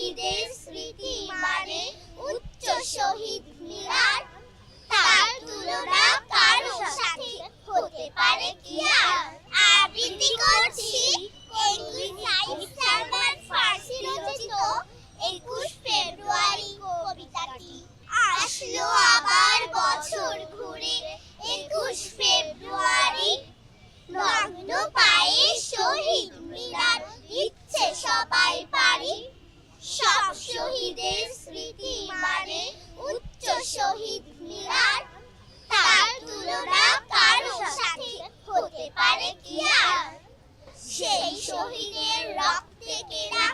শহীদের স্মৃতি মানে উচ্চ শহীদ মিনার, তার তুলনা কারো সাথে হতে পারে কি আর? আবৃত্তি করছি সালমান ফার্সি রচিত 21 ফেব্রুয়ারি কবিতাটি। আসলো আবার বছর ঘুরে 21 ফেব্রুয়ারি, নগ্ন পায়ে শহীদ মিনার দিচ্ছে সবাই পারি। সব শহীদের স্মৃতি মানে উচ্চ শহীদ মিনার, তার তুলনা কারো সাথে হতে পারে কি আর? সেই শহীদের রক্তে কেনা